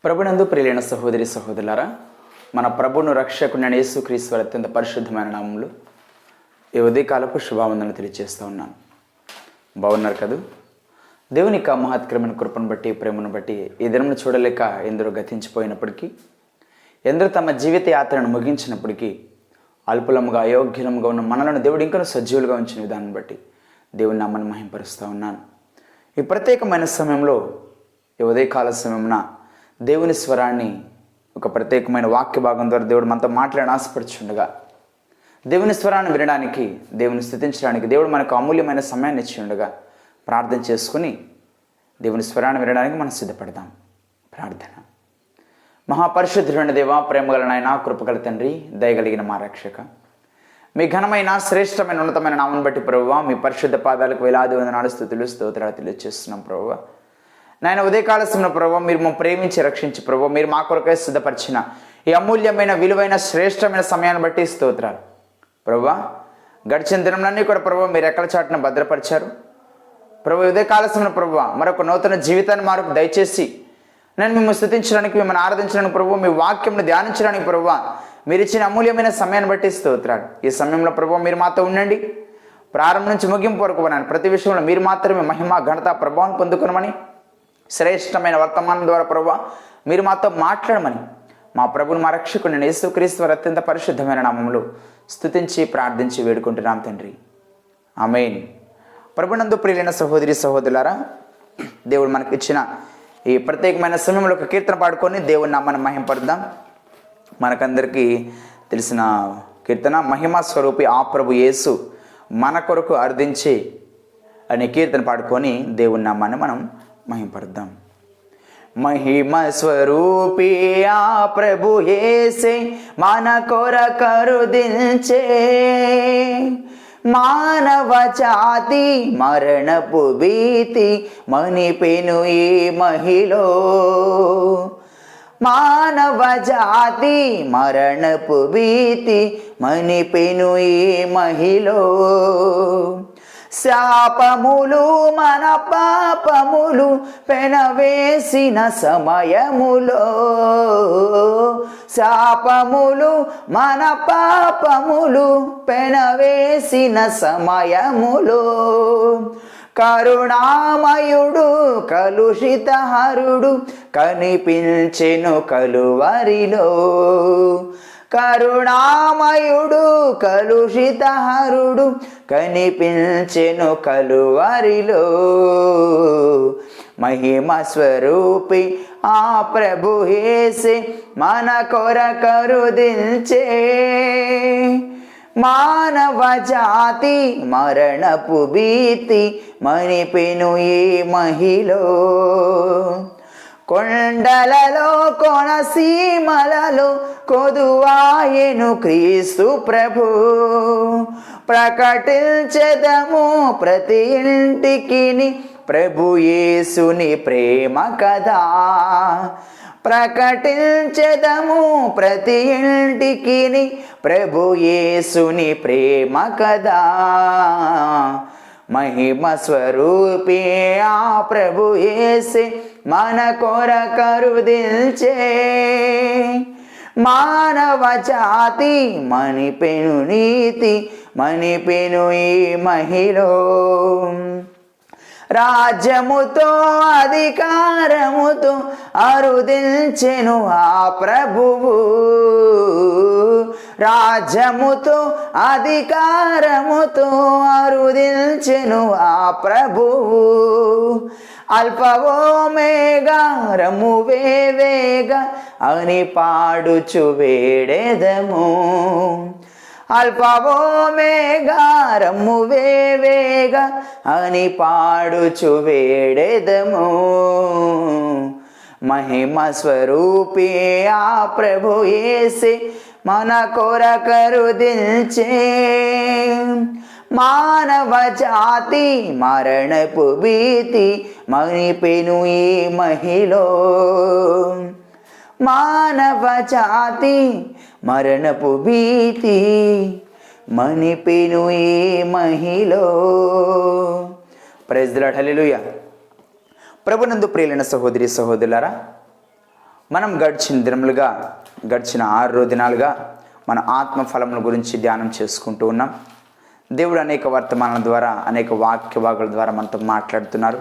ప్రభునందు ప్రియులైన సహోదరి సహోదరులారా, మన ప్రభును రక్షకుడైన యేసుక్రీస్తు వారి అత్యంత పరిశుద్ధమైన నామములో ఈ ఉదయకాలపు శుభావందనలు తెలియజేస్తూ ఉన్నాను. బాగున్నారు కదూ? దేవుని యొక్క మహత్కరమైన కృపను బట్టి, ప్రేమను బట్టి ఈ దినమును చూడలేక ఎందరో గతించిపోయినప్పటికీ, ఎందరో తమ జీవిత యాత్రను ముగించినప్పటికీ, అల్పులముగా అయోగ్యులముగా ఉన్న మనలను దేవుడు ఇంకా సజీవులుగా ఉంచిన విధానం బట్టి దేవుని నామను మహింపరుస్తూ ఉన్నాను. ఈ ప్రత్యేకమైన సమయంలో, ఈ ఉదయకాల సమయమున దేవుని స్వరాన్ని ఒక ప్రత్యేకమైన వాక్య భాగం ద్వారా దేవుడు మనతో మాట్లాడి ఆశపడుచుండగా, దేవుని స్వరాన్ని వినడానికి, దేవుని స్తుతించడానికి దేవుడు మనకు అమూల్యమైన సమయాన్ని ఇచ్చి ఉండగా ప్రార్థన చేసుకుని దేవుని స్వరాన్ని వినడానికి మనం సిద్ధపడదాం. ప్రార్థన. మహాపరిశుద్ధుడైన దేవా, ప్రేమగల నాయన, కృపగల తండ్రి, దయగలిగిన మా రక్షక, మీ ఘనమైన శ్రేష్టమైన ఉన్నతమైన నామను బట్టి ప్రభువా, మీ పరిశుద్ధ పాదాలకు వేలాది వందనాలు, స్తుతులు, స్తోత్రాలు తెలియజేస్తున్నాం ప్రభువా. నాయన, ఉదయకాల సమయంలో ప్రభువా, మీరు మమ్మల్ని ప్రేమించి రక్షించి ప్రభువా, మీరు మా కొరకై సిద్ధపరిచిన ఈ అమూల్యమైన విలువైన శ్రేష్టమైన సమయాన్ని బట్టి స్తోత్రాలు ప్రభువా. గడిచిన దినంలన్నీ కూడా ప్రభువా మీరు ఎక్కల చాటున భద్రపరిచారు ప్రభు. ఉదయకాల సమయంలో ప్రభువా మరొక నూతన జీవితాన్ని మాకు దయచేసి నేను మిమ్మల్ని స్తుతించడానికి, మిమ్మల్ని ఆరాధించడానికి ప్రభువా, మీ వాక్యంను ధ్యానించడానికి ప్రభువా మీరు ఇచ్చిన అమూల్యమైన సమయాన్ని బట్టి స్తోత్రాలు. ఈ సమయంలో ప్రభువా మీరు మాతో ఉండండి. ప్రారంభం నుంచి ముగింపు వరకు ప్రతి విషయంలో మీరు మాత్రమే మహిమ, ఘనత, ప్రభావం పొందుకునమని, శ్రేష్టమైన వర్తమానం ద్వారా ప్రభువా మీరు మాతో మాట్లాడమని మా ప్రభుని, మా రక్షకుని యేసుక్రీస్తు వారి అత్యంత పరిశుద్ధమైన నామములో స్తుతించి ప్రార్థించి వేడుకుంటున్నాం తండ్రి. ఆమేన్. ప్రభునందు ప్రియులైన సహోదరి సహోదరులారా, దేవుడు మనకిచ్చిన ఈ ప్రత్యేకమైన సమయంలో ఒక కీర్తన పాడుకొని దేవుని నామాన్ని మహింపరుద్దాం. మనకందరికీ తెలిసిన కీర్తన, మహిమా స్వరూపి ఆ ప్రభు యేసు మన కొరకు అర్థించి అనే కీర్తన పాడుకొని దేవుని నామాన్ని మనం మహింపరుద్దాం. మహిమ స్వరూపి ఆ ప్రభు యేసే మన కొరకరుదించే, మానవ జాతి మరణపు భీతి మణిపెను ఈ మహిలో, మానవ జాతి మరణపు భీతి మణిపెను ఈ మహిలో, శాపములు మన పాపములు పెనవేసిన సమయములో, శాపములు మన పాపములు పెనవేసిన సమయములో, కరుణామయుడు కలుషితహరుడు కనిపించెను కలువరిలో, కరుణామయుడు కలుషితహరుడు కనిపించెను కలువరిలో, మహిమ స్వరూపి ఆ ప్రభు యేసే మన కొరకరుదించే, మానవ జాతి మరణపు భీతి మణిపెను ఈ మహిలో, కొండలలో కోనసీమలలో కొదువాయెను క్రీస్తు ప్రభు, ప్రకటించెదము ప్రతి ఇంటికి ప్రభు యేసుని ప్రేమ కదా, ప్రకటించెదము ప్రతి ఇంటికి ప్రభు యేసుని ప్రేమ కదా, మహిమ స్వరూపి ఆ ప్రభు యేసే మన కొరకరుదించే, మానవ జాతి మణిపెను నీతి మణిపెను ఈ మహిలో, రాజ్యముతో అధికారముతో అరుదించెను ఆ ప్రభువు, రాజ్యముతో అధికారముతో అరుదించెను ఆ ప్రభువు, అల్పవో మేఘా రము వేవేగ అని పాడుచు వేడెదము, అల్పవో మేఘా రము వేవేగ అని పాడుచు వేడెదము, మహిమ స్వరూపి ఆ ప్రభు యేసే మన కొరకరుదించే, మానవ జాతి మరణపు భీతి మణిపెను ఈ మహిలో, మానవ జాతి మరణపు భీతి మణిపెను ఈ మహిలో. Praise the Lord. హల్లెలూయా. ప్రభునందు ప్రియులైన సహోదరి సహోదరులారా, మనం గడిచిన 6 దినాలుగా మన ఆత్మ ఫలముల గురించి ధ్యానం చేసుకుంటూ ఉన్నాం. దేవుడు అనేక వర్తమానాల ద్వారా, అనేక వాక్య భాగాల ద్వారా మనతో మాట్లాడుతున్నారు.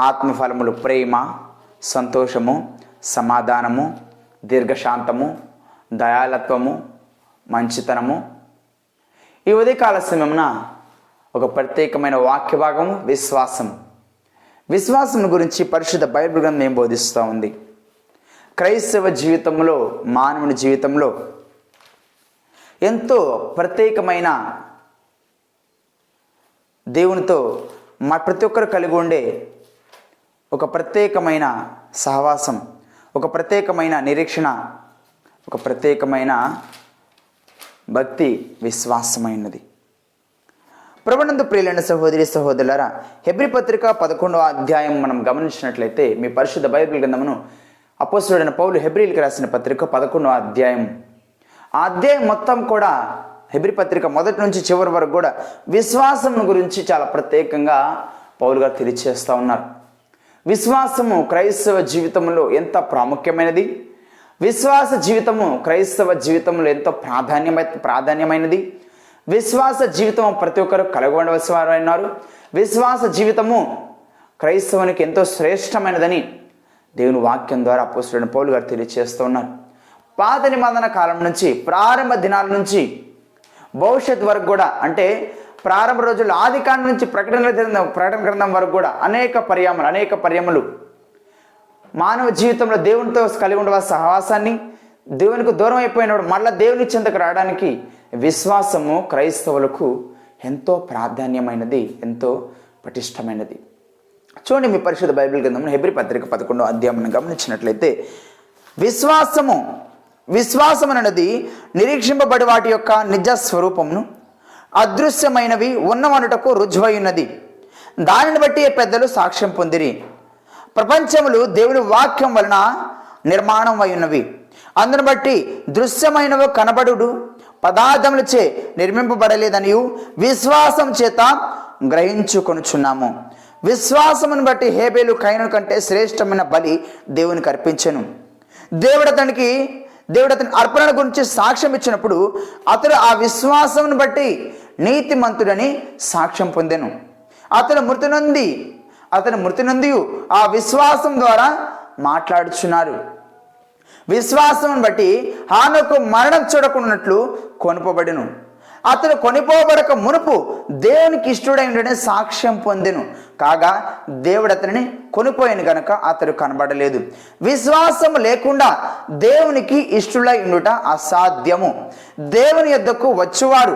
ఆత్మ ఫలములు ప్రేమ, సంతోషము, సమాధానము, దీర్ఘశాంతము, దయాళత్వము, మంచితనము. ఈ ఉదయకాల సమయమున ఒక ప్రత్యేకమైన వాక్య భాగము విశ్వాసం గురించి పరిశుద్ధ బైబిల్ గ్రంథం ఏం బోధిస్తూ ఉంది? క్రైస్తవ జీవితంలో, మానవుని జీవితంలో ఎంతో ప్రత్యేకమైన, దేవునితో ప్రతి ఒక్కరు కలిగి ఉండే ఒక ప్రత్యేకమైన సహవాసం, ఒక ప్రత్యేకమైన నిరీక్షణ, ఒక ప్రత్యేకమైన భక్తి విశ్వాసమైనది. ప్రభునందు ప్రియులైన సహోదరి సహోదరులారా, హెబ్రీ పత్రిక 11వ అధ్యాయం మనం గమనించినట్లయితే, మీ పరిశుద్ధ బైబిల్ గ్రంథమును అపోస్తలుడైన పౌలు హెబ్రీలకు రాసిన పత్రిక 11వ అధ్యాయం, ఆ అధ్యాయం మొత్తం కూడా హెబ్రీ పత్రిక మొదటి నుంచి చివరి వరకు కూడా విశ్వాసం గురించి చాలా ప్రత్యేకంగా పౌలు గారు తెలియచేస్తూ ఉన్నారు. విశ్వాసము క్రైస్తవ జీవితంలో ఎంత ప్రాముఖ్యమైనది, విశ్వాస జీవితము క్రైస్తవ జీవితంలో ఎంతో ప్రాధాన్యమైనది. విశ్వాస జీవితం ప్రతి ఒక్కరు కలిగి ఉండవలసిన వారు అయినారు. విశ్వాస జీవితము క్రైస్తవునికి ఎంతో శ్రేష్టమైనదని దేవుని వాక్యం ద్వారా అపోస్తలుడైన పౌలు గారు తెలియజేస్తూ ఉన్నారు. పాత నిబంధన కాలం నుంచి, ప్రారంభ దినాల నుంచి భవిష్యత్ వరకు కూడా, అంటే ప్రారంభ రోజుల్లో ఆదికాండం నుంచి ప్రకటన గ్రంథం వరకు కూడా అనేక పర్యాములు మానవ జీవితంలో దేవునితో కలిగి ఉండవలసిన సహవాసాన్ని, దేవునికి దూరం అయిపోయినప్పుడు మళ్ళీ దేవుని చెంతకు రావడానికి విశ్వాసము క్రైస్తవులకు ఎంతో ప్రాధాన్యమైనది, ఎంతో పటిష్టమైనది. చూడండి, మీ పరిశుద్ధ బైబిల్ గ్రంథం హెబ్రీ పత్రిక 11వ అధ్యాయం గమనించినట్లయితే, విశ్వాసం అనేది నిరీక్షింపబడి వాటి యొక్క నిజ స్వరూపమును, అదృశ్యమైనవి ఉన్నవనుటకు రుజువై ఉన్నది. దానిని బట్టి పెద్దలు సాక్ష్యం పొందిరి. ప్రపంచములు దేవుని వాక్యం వలన నిర్మాణం అయి ఉన్నవి. అందును బట్టి దృశ్యమైనవి కనబడుడు పదార్థములచే నిర్మింపబడలేదనియు విశ్వాసం చేత గ్రహించుకొనుచున్నాము. విశ్వాసమును బట్టి హేబేలు కయీను కంటే శ్రేష్టమైన బలి దేవునికి అర్పించెను. దేవుడు అతని అర్పణ గురించి సాక్ష్యం ఇచ్చినప్పుడు అతడు ఆ విశ్వాసమును బట్టి నీతిమంతుడని సాక్ష్యం పొందెను. అతను మృతి నొంది ఆ విశ్వాసం ద్వారా మాట్లాడుచున్నారు. విశ్వాసమును బట్టి హానోకు మరణం చూడకున్నట్లు కొనుపబడెను. అతడు కొనిపోబడక మునుపు దేవునికి ఇష్టడైన సాక్ష్యం పొందెను. కాగా దేవుడు అతనిని కొనిపోయాను గనక అతడు కనబడలేదు. విశ్వాసము లేకుండా దేవునికి ఇష్టడై ఉండుట అసాధ్యము. దేవుని యొద్దకు వచ్చువాడు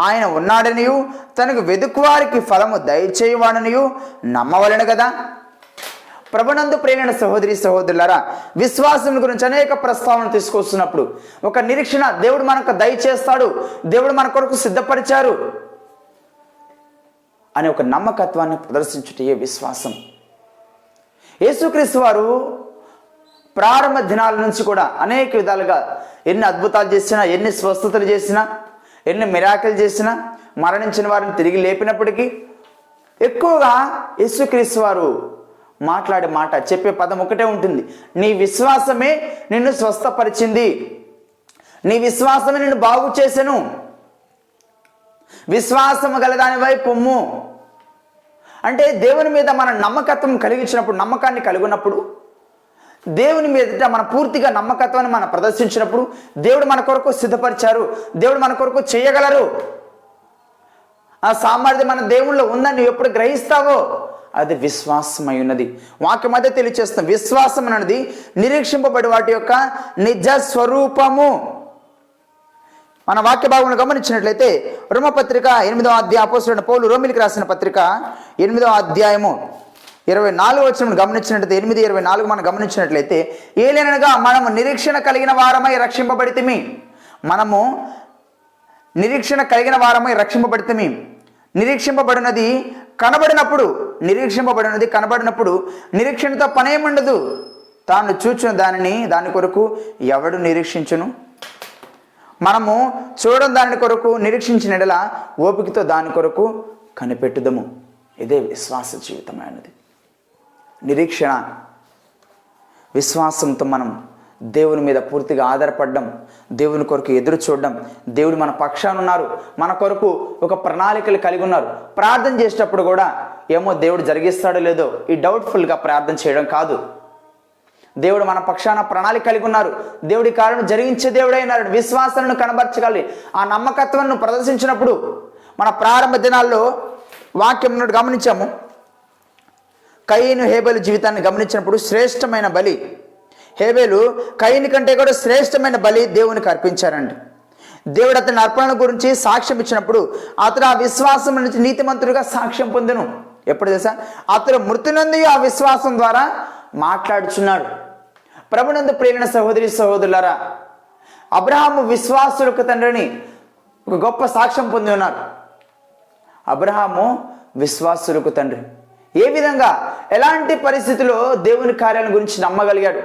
ఆయన ఉన్నాడనియు తనకు వెదుకువారికి ఫలము దయచేయువాడనియు నమ్మవలెను కదా. ప్రభునందు ప్రియమైన సహోదరి సహోదరులారా, విశ్వాసం గురించి అనేక ప్రస్తావనలు తీసుకొస్తున్నప్పుడు ఒక నిరీక్షణ, దేవుడు మనకు దయచేస్తాడు, దేవుడు మన కొరకు సిద్ధపరిచారు అనే ఒక నమ్మకత్వాన్ని ప్రదర్శించుటే విశ్వాసం. యేసుక్రీస్తు వారు ప్రారంభ దినాల నుంచి కూడా అనేక విధాలుగా ఎన్ని అద్భుతాలు చేసినా, ఎన్ని స్వస్థతలు చేసినా, ఎన్ని మిరాకిల్ చేసినా, మరణించిన వారిని తిరిగి లేపినప్పటికీ ఎక్కువగా యేసుక్రీస్తు వారు మాట్లాడే మాట, చెప్పే పదం ఒకటే ఉంటుంది: నీ విశ్వాసమే నిన్ను స్వస్థపరిచింది, నీ విశ్వాసమే నిన్ను బాగు చేసెను, విశ్వాసము గలదానివై పొమ్ము. అంటే దేవుని మీద మన నమ్మకత్వం నమ్మకాన్ని కలిగినప్పుడు, దేవుని మీద మన పూర్తిగా నమ్మకత్వాన్ని మనం ప్రదర్శించినప్పుడు, దేవుడు మన కొరకు సిద్ధపరిచారు, దేవుడు మన కొరకు చేయగలరు, ఆ సామర్థ్యం మన దేవుళ్ళో ఉందని నువ్వు ఎప్పుడు గ్రహిస్తావో అది విశ్వాసమై ఉన్నది. వాక్యం అదే తెలియచేస్తుంది. విశ్వాసం అనేది నిరీక్షింపబడి వాటి యొక్క నిజ స్వరూపము. మన వాక్య భాగంలో గమనించినట్లయితే రోమపత్రిక 8వ అధ్యాయం, అపోస్తలుడైన పౌలు రోమీయులకు రాసిన పత్రిక 8వ అధ్యాయము 24వ వచనం గమనించినట్లయితే, 8:24 మనం గమనించినట్లయితే, ఏలైనగా మనము నిరీక్షణ కలిగిన వారమై రక్షింపబడితిమి. మనము నిరీక్షణ కలిగిన వారమై రక్షింపబడితిమి. నిరీక్షింపబడినది కనబడినప్పుడు నిరీక్షణతో పనేముండదు. తాను చూచిన దాని కొరకు ఎవడు నిరీక్షించును? మనము చూడడం దాని కొరకు నిరీక్షించిన ఎడల ఓపికతో దాని కొరకు కనిపెట్టుదము. ఇదే విశ్వాస జీవితమైనది. నిరీక్షణ విశ్వాసంతో మనం దేవుని మీద పూర్తిగా ఆధారపడడం, దేవుని కొరకు ఎదురు చూడడం, దేవుడు మన పక్షాన ఉన్నారు, మన కొరకు ఒక ప్రణాళికలు కలిగి ఉన్నారు. ప్రార్థన చేసేటప్పుడు కూడా ఏమో దేవుడు జరిగిస్తాడో లేదో ఈ డౌట్ఫుల్గా ప్రార్థన చేయడం కాదు. దేవుడు మన పక్షాన ప్రణాళిక కలిగి ఉన్నారు, దేవుడి కార్యం జరిగించే దేవుడైనాడు. విశ్వాసాలను కనబరచగలి ఆ నమ్మకత్వాన్ని ప్రదర్శించినప్పుడు మన ప్రారంభ దినాల్లో వాక్యం గమనించాము. కయీను హేబేలు జీవితాన్ని గమనించినప్పుడు శ్రేష్టమైన బలి, హేబేలు కయీను కంటే కూడా శ్రేష్టమైన బలి దేవునికి అర్పించారండి. దేవుడు అతని అర్పణల గురించి సాక్ష్యం ఇచ్చినప్పుడు అతడు ఆ విశ్వాసం నుంచి నీతిమంతుడిగా సాక్ష్యం పొందెను. ఎప్పుడు తెలుసా? అతడు మృతి నందు ఆ విశ్వాసం ద్వారా మాట్లాడుచున్నాడు. ప్రభునందు ప్రియమైన సహోదరి సహోదరులారా, అబ్రహాము విశ్వాసులకు తండ్రిని ఒక గొప్ప సాక్ష్యం పొంది ఉన్నారు. అబ్రహాము విశ్వాసులకు తండ్రి. ఏ విధంగా ఎలాంటి పరిస్థితిలో దేవుని కార్యాల గురించి నమ్మగలిగాడు,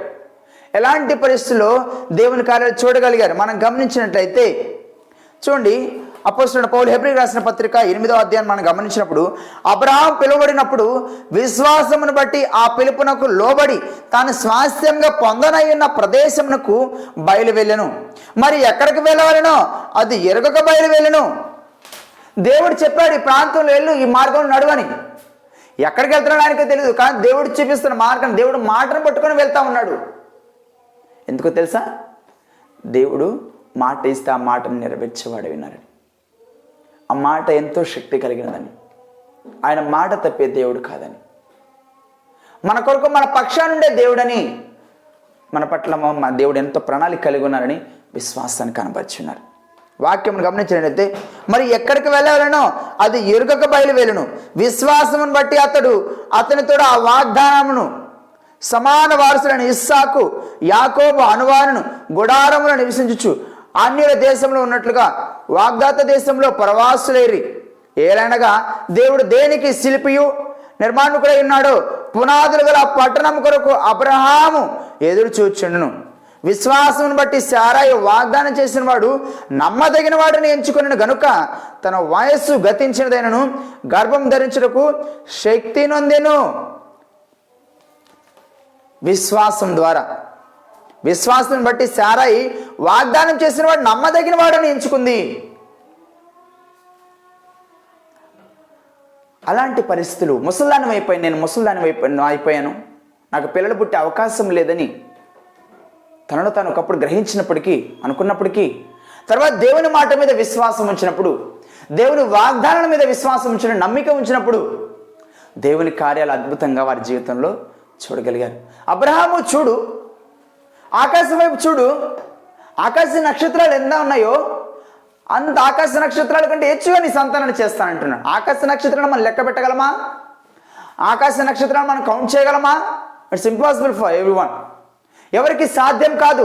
ఎలాంటి పరిస్థితుల్లో దేవుని కార్యాలు చూడగలిగారు మనం గమనించినట్లయితే చూడండి. అపోస్తలుడైన పౌలు హెబ్రీయులకు రాసిన పత్రిక 8వ అధ్యాయం మనం గమనించినప్పుడు అబ్రహాము పిలువబడినప్పుడు విశ్వాసమును బట్టి ఆ పిలుపునకు లోబడి తాను స్వాస్థ్యంగా పొందనయ్యున్న ప్రదేశమునకు బయలు వెళ్ళెను. మరి ఎక్కడికి వెళ్ళవలెనో అది ఎరుగక బయలు వెళ్ళెను. దేవుడు చెప్పాడు, ఈ ప్రాంతంలో వెళ్ళు, ఈ మార్గంలో నడువని. ఎక్కడికి వెళ్తున్నాడు ఆయనకే తెలియదు, కానీ దేవుడు చూపిస్తున్న మార్గం, దేవుడు మాటను పట్టుకొని వెళ్తా ఉన్నాడు. ఎందుకో తెలుసా? దేవుడు మాట ఇస్తే ఆ మాటను నెరవేర్చేవాడు విన్నారని. ఆ మాట ఎంతో శక్తి కలిగినదని, ఆయన మాట తప్పే దేవుడు కాదని, మన కొరకు మన పక్షానుండే దేవుడని, మన పట్ల మా దేవుడు ఎంతో ప్రణాళిక కలిగి ఉన్నారని విశ్వాసాన్ని కనపరుచున్నారు. వాక్యం గమనించినట్లయితే మరి ఎక్కడికి వెళ్ళాలనో అది ఎరుగక బయలు వెళ్ళను. విశ్వాసమును బట్టి అతనితో ఆ వాగ్దానమును సమాన వారసులైన ఇస్సాకు యాకోబు అనువారును గుడారములో నివసించుచు అన్యుల దేశంలో ఉన్నట్లుగా వాగ్దాత దేశంలో పరవాసులేరి. ఏలనగా దేవుడు దేనికి శిల్పియు నిర్మాణకుడై ఉన్నాడో పునాదులు గల పట్టణం కొరకు అబ్రహాము ఎదురు చూచుండును. విశ్వాసమును బట్టి శారాయి వాగ్దానం చేసిన వాడు నమ్మదగిన వాడిని ఎంచుకుని గనుక తన వయస్సు గతించినదైనను గర్భం ధరించుటకు శక్తి నొందెను. విశ్వాసం ద్వారా, విశ్వాసం బట్టి శారాయి వాగ్దానం చేసిన వాడు నమ్మదగిన వాడని ఎంచుకుంది. అలాంటి పరిస్థితులు ముసల్దానం అయిపోయి నేను ముసల్దానం అయిపోయాను, నాకు పిల్లలు పుట్టే అవకాశం లేదని తనను తాను ఒకప్పుడు గ్రహించినప్పటికీ, అనుకున్నప్పటికీ, తర్వాత దేవుని మాట మీద విశ్వాసం ఉంచినప్పుడు, దేవుని వాగ్దానాల మీద విశ్వాసం ఉంచిన, నమ్మిక ఉంచినప్పుడు దేవుని కార్యాలు అద్భుతంగా వారి జీవితంలో చూడగలిగారు. అబ్రహాము చూడు, ఆకాశం వైపు చూడు, ఆకాశ నక్షత్రాలు ఎంత ఉన్నాయో అంత ఆకాశ నక్షత్రాల కంటే హెచ్చుగా నీ సంతానాన్ని చేస్తానంటున్నాడు. ఆకాశ నక్షత్రాలను మనం లెక్క పెట్టగలమా? ఆకాశ నక్షత్రాలను మనం కౌంట్ చేయగలమా? It's impossible for everyone. ఎవరికి సాధ్యం కాదు,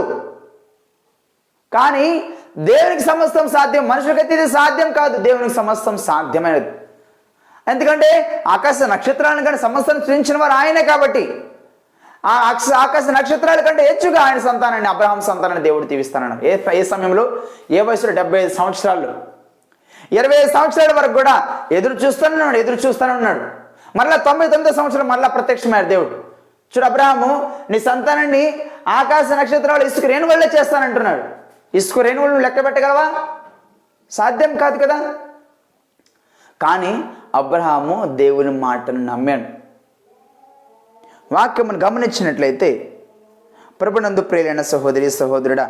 కానీ దేవునికి సమస్తం సాధ్యం. మనుషులకైతే ఇది సాధ్యం కాదు, దేవునికి సమస్తం సాధ్యమైనది. ఎందుకంటే ఆకాశ నక్షత్రాలను కానీ సమస్తం సృష్టించిన వారు ఆయనే కాబట్టి ఆ ఆకాశ నక్షత్రాల కంటే హెచ్చుగా ఆయన సంతానాన్ని, అబ్రహాం సంతానాన్ని దేవుడు దీవిస్తానన్నాడు. ఏ సమయంలో, ఏ వయసులో? 75 సంవత్సరాలు, 25 సంవత్సరాల వరకు కూడా ఎదురు చూస్తూనే ఉన్నాడు. మరలా 99 సంవత్సరాలు మరలా ప్రత్యక్షమైన దేవుడు. చూడు, అబ్రహాము నీ సంతానాన్ని ఆకాశ నక్షత్రాలు ఇసుక రేణువులే చేస్తానంటున్నాడు. ఇసుక రేణువులను లెక్క పెట్టగలవా? సాధ్యం కాదు కదా. కానీ అబ్రహాము దేవుని మాటను నమ్మాడు. వాక్యమును గమనించినట్లయితే ప్రభునందు ప్రియులైన సహోదరి సహోదరుడా,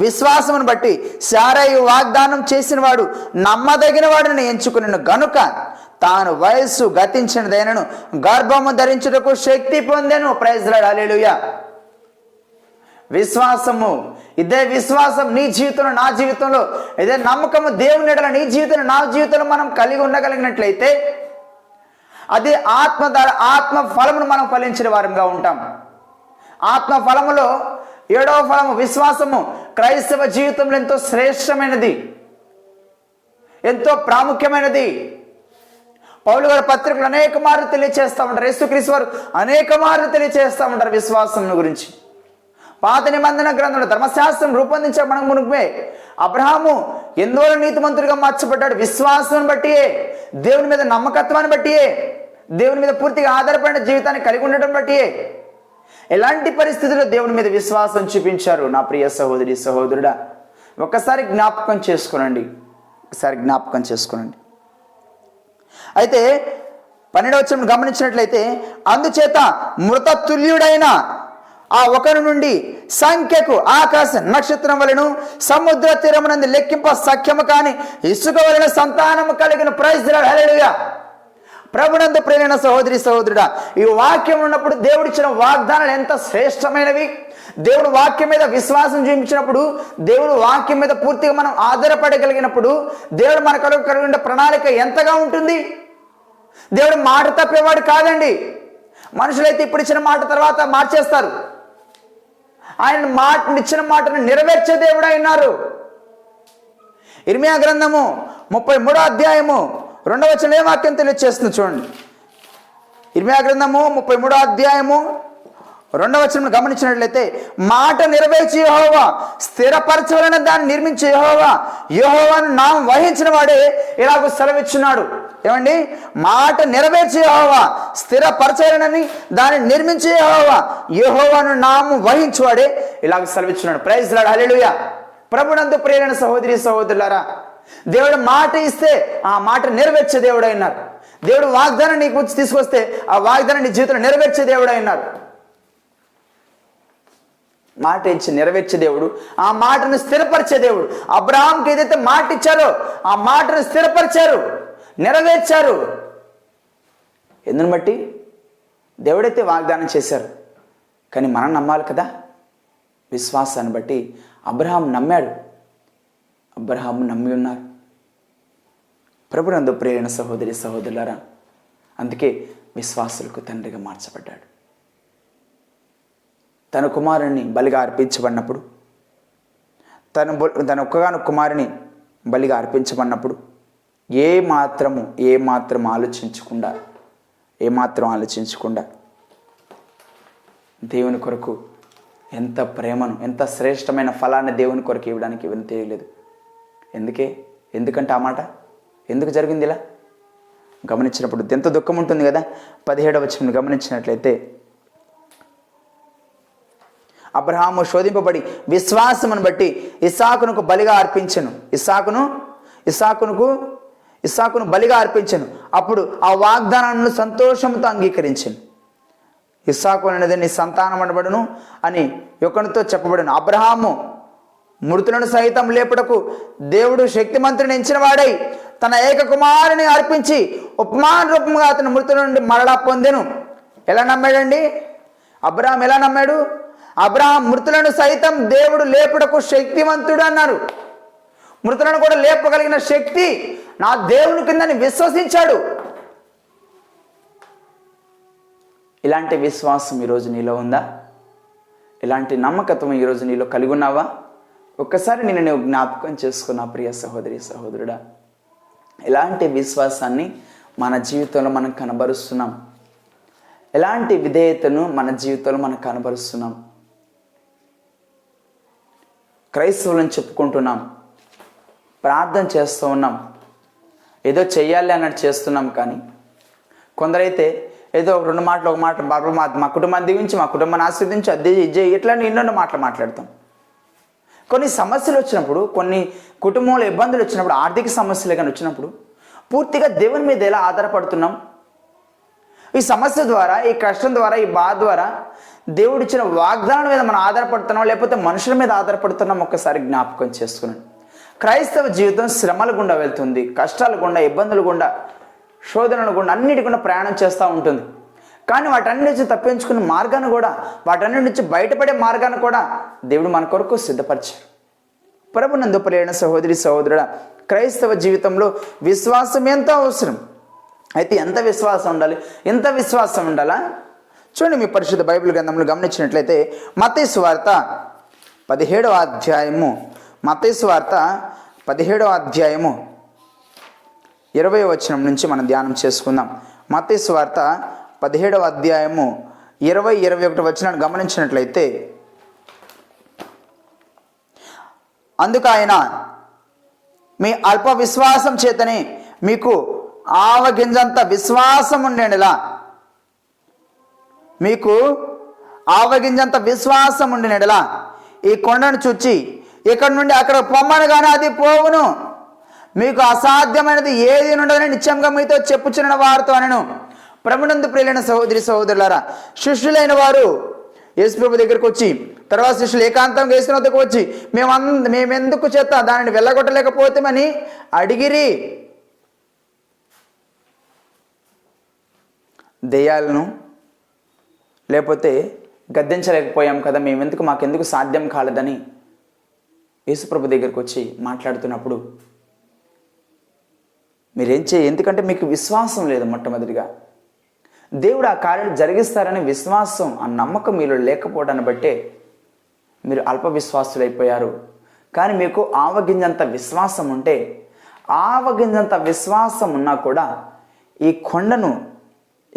విశ్వాసమును బట్టి శారయి వాగ్దానం చేసిన వాడు నమ్మదగిన వాడిని ఎంచుకుని గనుక తాను వయస్సు గతించినదైనను గర్భము ధరించుటకు శక్తి పొందెను. ప్రైజ్ లార్డ్, హల్లెలూయా. విశ్వాసము, ఇదే విశ్వాసం నీ జీవితంలో, నా జీవితంలో, ఇదే నమ్మకము దేవుని ఎడల నీ జీవితంలో, నా జీవితంలో మనం కలిగి ఉండగలిగినట్లయితే అది ఆత్మ ఫలమును మనం ఫలించిన వారంగా ఉంటాం. ఆత్మ ఫలములో 7వ ఫలము విశ్వాసము క్రైస్తవ జీవితంలో ఎంతో శ్రేష్టమైనది, ఎంతో ప్రాముఖ్యమైనది. పౌలు గారి పత్రికలు అనేక మార్లు తెలియచేస్తూ ఉంటారు. యేసుక్రీస్తు వారు అనేక మార్లు తెలియచేస్తూ ఉంటారు విశ్వాసం గురించి. పాత నిబంధన గ్రంథంలో ధర్మశాస్త్రం రూపొందించబడక మునుపే అబ్రహాము ఎందువల్ల నీతిమంతుడిగా మార్చబడ్డాడు? విశ్వాసం బట్టియే, దేవుని మీద నమ్మకత్వాన్ని బట్టియే, దేవుని మీద పూర్తిగా ఆధారపడిన జీవితాన్ని కలిగి ఉండటం బట్టియే. ఎలాంటి పరిస్థితుల్లో దేవుని మీద విశ్వాసం చూపించారు నా ప్రియ సహోదరి సహోదరుడా? ఒకసారి జ్ఞాపకం చేసుకోనండి, ఒకసారి జ్ఞాపకం చేసుకోనండి. అయితే 12వ వచనం గమనించినట్లయితే, అందుచేత మృత తుల్యుడైన ఆ ఒకరి నుండి సంఖ్యకు ఆకాశ నక్షత్రం వలెను సముద్ర తీరమునందు లెక్కింప సఖ్యము కాని ఇసుక వలన సంతానము కలిగిన ప్రైజ్ ది లార్డ్. హల్లెలూయా. ప్రభునందు ప్రియమైన సహోదరి సహోదరుడా, ఈ వాక్యం ఉన్నప్పుడు దేవుడిచ్చిన వాగ్దానాలు ఎంత శ్రేష్టమైనవి. దేవుడు వాక్యం మీద విశ్వాసం చూపించినప్పుడు, దేవుడు వాక్యం మీద పూర్తిగా మనం ఆధారపడగలిగినప్పుడు, దేవుడు మన కలిగిన ప్రణాళిక ఎంతగా ఉంటుంది. దేవుడు మాట తప్పేవాడు కాదండి. మనుషులైతే ఇప్పుడు ఇచ్చిన మాట తర్వాత మార్చేస్తారు. ఆయన ఇచ్చిన మాటను నెరవేర్చే దేవుడు అయినారు. ఇర్మియా గ్రంథము 33వ అధ్యాయము 2వ వచనం ఏ వాక్యం తెలియజేస్తుంది చూడండి. ఇర్మియా గ్రంథము 33వ అధ్యాయము 2వ వచనం గమనించినట్లయితే, మాట నెరవేర్చి యెహోవా స్థిరపరచవలన దాన్ని నిర్మించి యెహోవాను నామం వహించిన వాడే ఇలాగ సెలవిచ్చున్నాడు. ఏమండి? మాట నెరవేర్చి యెహోవా స్థిరపరచవలనని దాన్ని నిర్మించి యెహోవాను నామం వహించువాడే ఇలాగ సెలవిచ్చున్నాడు. Praise the Lord. హల్లెలూయా. ప్రభునందు ప్రియమైన సహోదరి సహోదరులారా, దేవుడు మాట ఇస్తే ఆ మాట నెరవేర్చే దేవుడు అయినారు. దేవుడు వాగ్దానం నీకు తీసుకొస్తే ఆ వాగ్దానం నీ జీవితంలో నెరవేర్చే దేవుడు అయినారు. మాట ఇచ్చి నెరవేర్చే దేవుడు, ఆ మాటను స్థిరపరిచే దేవుడు. అబ్రహాంకి ఏదైతే మాట ఇచ్చారో ఆ మాటను స్థిరపరిచారు, నెరవేర్చారు. ఎందుని బట్టి? దేవుడైతే వాగ్దానం చేశారు, కానీ మనం నమ్మాలి కదా. విశ్వాసాన్ని బట్టి అబ్రహాం నమ్మాడు, అబ్రహాం నమ్మి ఉన్నారు. ప్రభునందు ప్రియమైన సహోదరి సహోదరులారా, అందుకే విశ్వాసులకు తండ్రిగా మార్చబడ్డాడు. తన కుమారుని బలిగా అర్పించబడినప్పుడు, తన ఒక్కగానొక్క కుమారుని బలిగా అర్పించబడినప్పుడు ఏ మాత్రం ఆలోచించకుండా దేవుని కొరకు ఎంత ప్రేమను, ఎంత శ్రేష్టమైన ఫలాన్ని దేవుని కొరకు ఇవ్వడానికి ఇవన్నీ తెలియలేదు. ఎందుకంటే ఆ మాట ఎందుకు జరిగింది ఇలా గమనించినప్పుడు ఎంత దుఃఖం ఉంటుంది కదా. 17వ వచనం గమనించినట్లయితే, అబ్రహాము శోధింపబడి విశ్వాసమును బట్టి ఇస్సాకును బలిగా అర్పించెను. ఇస్సాకును బలిగా అర్పించెను. అప్పుడు ఆ వాగ్దానాన్ని సంతోషంతో అంగీకరించెను. ఇస్సాకు అనేది నీ సంతానం అనబడును అని యొక్కనితో చెప్పబడును. అబ్రహాము మృతులను సైతం లేపుటకు దేవుడు శక్తిమంతుని ఎంచిన వాడై తన ఏక కుమారుని అర్పించి ఉపమాన రూపంగా అతను మృతుల నుండి మరలా పొందెను. ఎలా నమ్మాడండి అబ్రహాం? ఎలా నమ్మాడు? అబ్రహాం మృతులను సైతం దేవుడు లేపుటకు శక్తివంతుడు అన్నారు. మృతులను కూడా లేపగలిగిన శక్తి నా దేవుని కిందని విశ్వసించాడు. ఇలాంటి విశ్వాసం ఈరోజు నీలో ఉందా? ఇలాంటి నమ్మకత్వం ఈరోజు నీలో కలిగి ఉన్నావా? ఒక్కసారి నేను జ్ఞాపకం చేసుకున్నా ప్రియ సహోదరి సహోదరుడా. ఎలాంటి విశ్వాసాన్ని మన జీవితంలో మనం కనబరుస్తున్నాం? ఎలాంటి విధేయతను మన జీవితంలో మనం కనబరుస్తున్నాం? క్రైస్తవులను చెప్పుకుంటున్నాం, ప్రార్థన చేస్తూ ఉన్నాం, ఏదో చెయ్యాలి అన్నట్టు చేస్తున్నాం. కానీ కొందరైతే ఏదో రెండు మాటలు, ఒక మాట మా కుటుంబాన్ని దీవించి, మా కుటుంబాన్ని ఆస్వాదించి, అద్దె ఇజ్జే ఇట్లా ఎన్నెన్నో మాటలు మాట్లాడతాం. కొన్ని సమస్యలు వచ్చినప్పుడు, కొన్ని కుటుంబంలో ఇబ్బందులు వచ్చినప్పుడు, ఆర్థిక సమస్యలు కానీ వచ్చినప్పుడు పూర్తిగా దేవుని మీద ఎలా ఆధారపడుతున్నాం? ఈ సమస్య ద్వారా, ఈ కష్టం ద్వారా, ఈ బాధ ద్వారా దేవుడు ఇచ్చిన వాగ్దానం మీద మనం ఆధారపడుతున్నాం, లేకపోతే మనుషుల మీద ఆధారపడుతున్నాం? ఒక్కసారి జ్ఞాపకం చేసుకున్నాను. క్రైస్తవ జీవితం శ్రమల గుండా వెళ్తుంది, కష్టాల గుండా, ఇబ్బందుల గుండా, శోధనల గుండా, అన్నిటి గుండా ప్రయాణం చేస్తూ ఉంటుంది. కానీ వాటన్నిటి నుంచి తప్పించుకునే మార్గాన్ని కూడా, వాటన్నిటి నుంచి బయటపడే మార్గాన్ని కూడా దేవుడు మన కొరకు సిద్ధపరిచారు. ప్రభునందు ప్రియమైన సహోదరి సహోదరుడా, క్రైస్తవ జీవితంలో విశ్వాసం ఎంతో అవసరం. అయితే ఎంత విశ్వాసం ఉండాలి? ఎంత విశ్వాసం ఉండాలా? చూడండి, మీ పరిశుద్ధ బైబిల్ గ్రంథంలో గమనించినట్లయితే మత్తయి సువార్త 17వ అధ్యాయము, మత్తయి సువార్త 17వ అధ్యాయము 20వ వచనం నుంచి మనం ధ్యానం చేసుకుందాం. మత్తయి సువార్త 17వ అధ్యాయము 20-21 వచనాన్ని గమనించినట్లయితే, అందుకు ఆయన, మీ అల్ప విశ్వాసం చేతనే మీకు ఆవగింజంత విశ్వాసం ఉండేలా, మీకు ఆవగింజంత విశ్వాసం ఉండిన యెడల ఈ కొండను చూచి ఇక్కడ నుండి అక్కడ పొమ్మను కానీ అది పోవును. మీకు అసాధ్యమైనది ఏది ఉండదని నిశ్చయంగా మీతో చెప్పుచున్న వారితో అనను. ప్రభునందు ప్రియులైన సహోదరి సహోదరులారా, శిష్యులైన వారు యేసుప్రభు దగ్గరకు వచ్చి, తర్వాత శిష్యులు ఏకాంతంగా యేసు వద్దకు వచ్చి మేమెందుకు చేత దానిని వెళ్ళగొట్టలేకపోతామని అడిగిరి. దెయ్యాలను లేకపోతే గద్దించలేకపోయాం కదా, మాకెందుకు సాధ్యం కాలేదని యేసుప్రభు దగ్గరకు వచ్చి మాట్లాడుతున్నప్పుడు ఎందుకంటే మీకు విశ్వాసం లేదు. మొట్టమొదటిగా దేవుడు ఆ కార్యాలు జరిగిస్తారనే విశ్వాసం, ఆ నమ్మకం మీలో లేకపోవడాన్ని బట్టే మీరు అల్ప విశ్వాసులైపోయారు. కానీ మీకు ఆవగింజంత విశ్వాసం ఉంటే, ఆవగింజంత విశ్వాసం ఉన్నా కూడా ఈ కొండను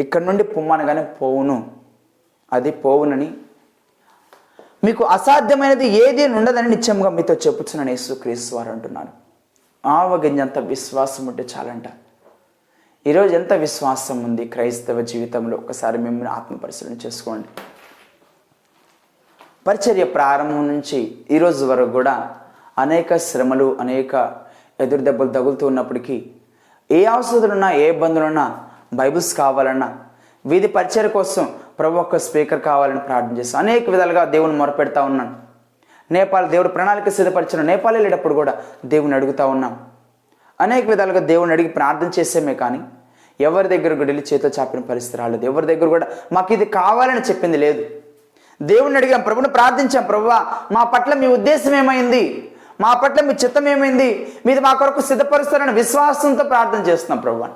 ఇక్కడి నుండి పొమ్మనగానే పోవును, అది పోవునని, మీకు అసాధ్యమైనది ఏది ఉండదని నిశ్చయంగా మీతో చెప్పుచున్నాను యేసుక్రీస్తు వారు అంటున్నాను. ఆవగింజంత విశ్వాసం ఉంటే చాలంట. ఈరోజు ఎంత విశ్వాసం ఉంది క్రైస్తవ జీవితంలో? ఒకసారి మిమ్మల్ని ఆత్మపరిశీలన చేసుకోండి. పరిచర్య ప్రారంభం నుంచి ఈరోజు వరకు కూడా అనేక శ్రమలు, అనేక ఎదురు దెబ్బలు తగులుతూ ఉన్నప్పటికీ, ఏ అవసరాలున్నా, ఏ ఇబ్బందులున్నా, బైబిల్స్ కావాలన్నా, వీధి పరిచర్య కోసం ప్రభు ఒక్క స్పీకర్ కావాలని ప్రార్థన చేస్తాను. అనేక విధాలుగా దేవుని మొరపెడతా ఉన్నాను. నేపాల్ దేవుడు ప్రణాళిక సిద్ధపరిచిన నేపాల్ వెళ్ళేటప్పుడు కూడా దేవుని అడుగుతూ ఉన్నాం. అనేక విధాలుగా దేవుని అడిగి ప్రార్థన చేసేమే కానీ ఎవరి దగ్గర కూడా వెళ్ళి చేతితో చాపిన పరిస్థితి రాలేదు. ఎవరి దగ్గర కూడా మాకు ఇది కావాలని చెప్పింది లేదు. దేవుని అడిగాం, ప్రభుని ప్రార్థించాం, ప్రభువా మా పట్ల మీ ఉద్దేశం ఏమైంది, మా పట్ల మీ చిత్తం ఏమైంది, మీది మా కొరకు సిద్ధపరుస్తారని విశ్వాసంతో ప్రార్థన చేస్తున్నాం ప్రభువా.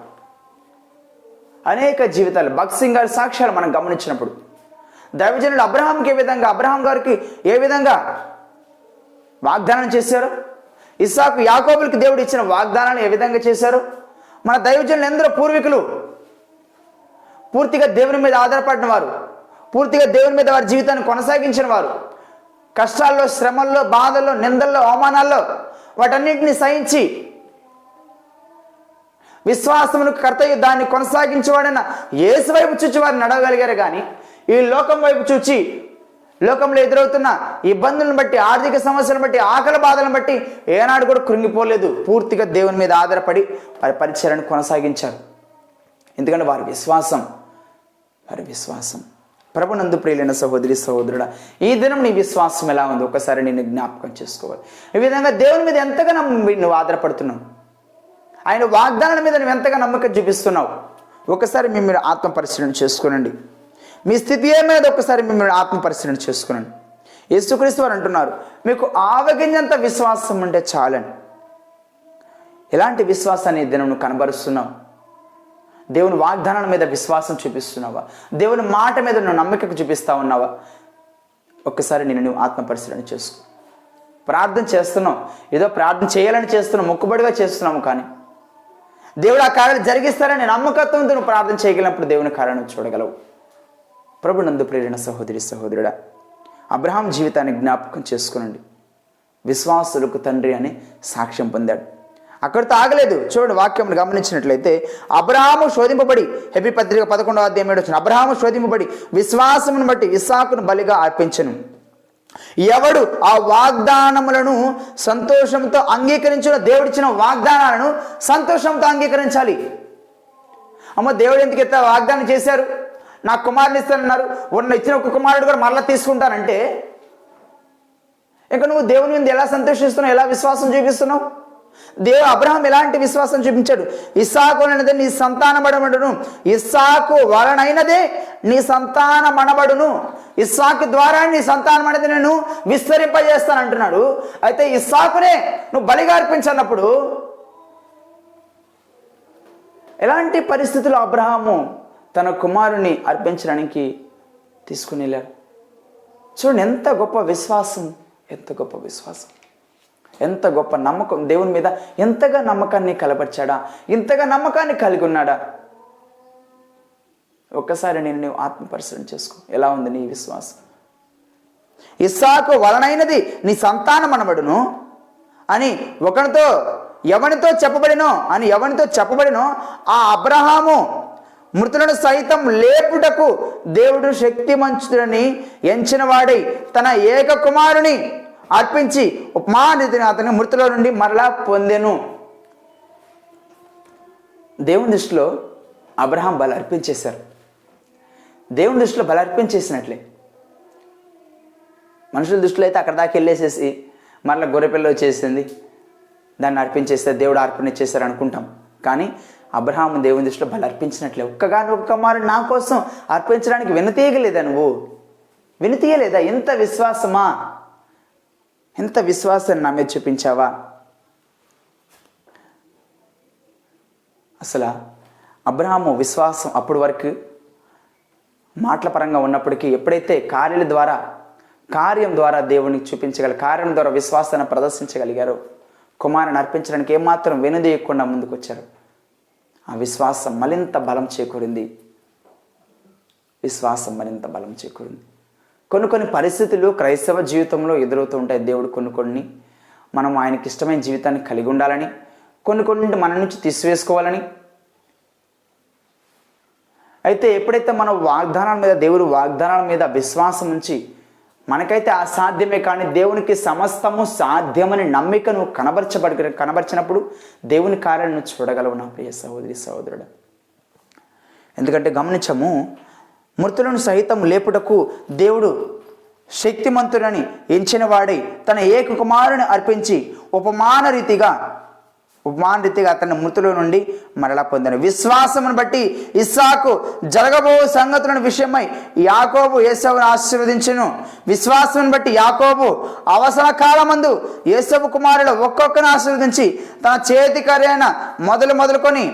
అనేక జీవితాలు, భగత్ సింగ్ గారి సాక్ష్యాలు మనం గమనించినప్పుడు, దైవజనుడు అబ్రహాంకి అబ్రహాం గారికి ఏ విధంగా వాగ్దానం చేశారు, ఇస్సాకు యాకోబులకి దేవుడు ఇచ్చిన వాగ్దానాన్ని ఏ విధంగా చేశారు, మన దైవజనులు ఎందరో పూర్వీకులు పూర్తిగా దేవుని మీద ఆధారపడిన వారు, పూర్తిగా దేవుని మీద వారి జీవితాన్ని కొనసాగించిన వారు, కష్టాల్లో, శ్రమల్లో, బాధల్లో, నిందల్లో, అవమానాల్లో వాటన్నింటినీ సహించి విశ్వాసమునకు కర్తయ్య దాన్ని కొనసాగించేవాడైనా యేసు వైపు చూచి వారు నడవగలిగారు. కానీ ఈ లోకం వైపు చూచి, లోకంలో ఎదురవుతున్న ఇబ్బందులను బట్టి, ఆర్థిక సమస్యలను బట్టి, ఆకలి బాధలను బట్టి ఏనాడు కూడా కృంగిపోలేదు. పూర్తిగా దేవుని మీద ఆధారపడి వారి పరిచర్యను కొనసాగించారు. ఎందుకంటే వారి విశ్వాసం. ప్రభునందు ప్రియులైన సహోదరి సహోదరుడా, ఈ దినం నీ విశ్వాసం ఎలా ఉంది ఒకసారి నేను జ్ఞాపకం చేసుకోవాలి. ఈ విధంగా దేవుని మీద ఎంతగా నువ్వు ఆధారపడుతున్నావు, ఆయన వాగ్దానాల మీద నువ్వు ఎంతగా నమ్మకం చూపిస్తున్నావు, ఒకసారి మీరు ఆత్మ పరిశీలన చేసుకోనండి. మీ స్థితి ఏమైనా ఒకసారి మిమ్మల్ని ఆత్మ పరిశీలన చేసుకునండి. యేసుక్రీస్తు వారు అంటున్నారు, మీకు ఆవగింజంత విశ్వాసం ఉంటే చాలని. ఎలాంటి విశ్వాసాన్ని దినం నువ్వు కనబరుస్తున్నావు? దేవుని వాగ్దానాల మీద విశ్వాసం చూపిస్తున్నావా? దేవుని మాట మీద నువ్వు నమ్మకం చూపిస్తా ఉన్నావా? ఒక్కసారి నువ్వు ఆత్మ పరిశీలన చేసుకో. ప్రార్థన చేస్తున్నావు, ఏదో ప్రార్థన చేయాలని చేస్తున్నావు, మొక్కుబడిగా చేస్తున్నాము, కానీ దేవుడు ఆ కార్యాలు జరిగిస్తారని నమ్మకత్వంతో నువ్వు ప్రార్థన చేయగలిగినప్పుడు దేవుని కార్యాలను చూడగలవు. ప్రభునందు ప్రేరణ సహోదరి సహోదరుడా, అబ్రహాం జీవితాన్ని జ్ఞాపకం చేసుకునండి. విశ్వాసులకు తండ్రి అని సాక్ష్యం పొందాడు. అక్కడితో ఆగలేదు. చూడండి, వాక్యం గమనించినట్లయితే, అబ్రహాము శోధింపబడి, హెబ్రీ పత్రిక 11వ అధ్యాయం 7 వచ్చిన, అబ్రహాము శోధింపబడి విశ్వాసమును బట్టి ఇస్సాకును బలిగా అర్పించెను. ఎవడు ఆ వాగ్దానములను సంతోషంతో అంగీకరించిన, దేవుడిచ్చిన వాగ్దానాలను సంతోషంతో అంగీకరించాలి. అమ్మ, దేవుడు ఎందుకు ఎత్త వాగ్దానం చేశారు, నాకు కుమారుని ఇస్తానన్నారు, ఇచ్చిన ఒక కుమారుడు కూడా మరలా తీసుకుంటానంటే ఇక నువ్వు దేవుని మీద ఎలా సంతోషిస్తున్నావు, ఎలా విశ్వాసం చూపిస్తున్నావు? అబ్రహాం ఎలాంటి విశ్వాసం చూపించాడు? ఇస్సాకు అనేది నీ సంతానమనబడును, ఇస్సాకు వలనైనదే నీ సంతానమనబడును, ఇస్సాకు ద్వారా నీ సంతానం అనేది నేను విస్తరింపజేస్తాను అంటున్నాడు. అయితే ఇస్సాకునే నువ్వు బలిగా అర్పించన్నప్పుడు ఎలాంటి పరిస్థితుల్లో అబ్రహాము తన కుమారుని అర్పించడానికి తీసుకుని వెళ్ళాడు? చూడండి, ఎంత గొప్ప విశ్వాసం, ఎంత గొప్ప విశ్వాసం, ఎంత గొప్ప నమ్మకం. దేవుని మీద ఎంతగా నమ్మకాన్ని కలపరిచాడా, ఇంతగా నమ్మకాన్ని కలిగి ఉన్నాడా? ఒక్కసారి నువ్వు ఆత్మ పరిశీలన చేసుకో. ఎలా ఉంది నీ విశ్వాసం? ఇస్సాకు వలనైనది నీ సంతానం అనబడును అని ఎవనితో చెప్పబడినో ఆ అబ్రహాము మృతులను సైతం లేపుటకు దేవుడు శక్తిమంతుడని ఎంచిన వాడై తన ఏక కుమారుని అర్పించి ఉపమానరీతిని అతని మృతుల నుండి మరలా పొందెను. దేవుని దృష్టిలో అబ్రహాం బలి అర్పించేశారు. దేవుని దృష్టిలో బలి అర్పించేసినట్లే. మనుషుల దృష్టిలో అయితే అక్కడ దాకా వెళ్ళేసేసి మరలా గొర్రెపిల్ల వచ్చేసింది, దాన్ని అర్పించేస్తే దేవుడు అర్పణ చేశారు అనుకుంటాం. కానీ అబ్రహాము దేవుని దృష్టిలో బలి అర్పించినట్లే. ఒక్క కుమారుడు నా కోసం అర్పించడానికి వెనుతీయగలేదా? నువ్వు వెనుతీయలేదా? ఎంత విశ్వాసమా, ఎంత విశ్వాసాన్ని నా మీద చూపించావా? అసలు అబ్రహాము విశ్వాసం అప్పటి వరకు మాటల పరంగా ఉన్నప్పటికీ ఎప్పుడైతే కార్యం ద్వారా దేవునికి కార్యం ద్వారా విశ్వాసాన్ని ప్రదర్శించగలిగారో, కుమారుని అర్పించడానికి ఏమాత్రం వెనుదీయకుండా ముందుకు వచ్చారు. ఆ విశ్వాసం మరింత బలం చేకూరింది. కొన్ని పరిస్థితులు క్రైస్తవ జీవితంలో ఎదురవుతూ ఉంటాయి. దేవుడు కొన్ని మనం ఆయనకి ఇష్టమైన జీవితాన్ని కలిగి ఉండాలని, కొన్ని మన నుంచి తీసివేసుకోవాలని. అయితే ఎప్పుడైతే మనం దేవుడు వాగ్దానాల మీద విశ్వాసం ఉంచి మనకైతే అసాధ్యమే కానీ దేవునికి సమస్తము సాధ్యమని నమ్మికను కనబర్చినప్పుడు దేవుని కార్యాలను చూడగలవు నా ప్రియ సహోదరి సహోదరుడు. ఎందుకంటే గమనించము, మృతులను సహితం లేపుటకు దేవుడు శక్తిమంతుడని ఎంచిన వాడై తన ఏక కుమారుని అర్పించి ఉపమాన రీతిగా అతన్ని మృతుల నుండి మరలా పొందాను. విశ్వాసమును బట్టి ఇస్సాకు జరగబో సంగతులను విషయమై యాకోబు ఏసావును ఆశీర్వదించెను. విశ్వాసమును బట్టి యాకోబు అవసర కాలమందు ఏసావు కుమారుడు ఒక్కొక్కరిని ఆశీర్వదించి తన చేతి కరైన మొదలుకొని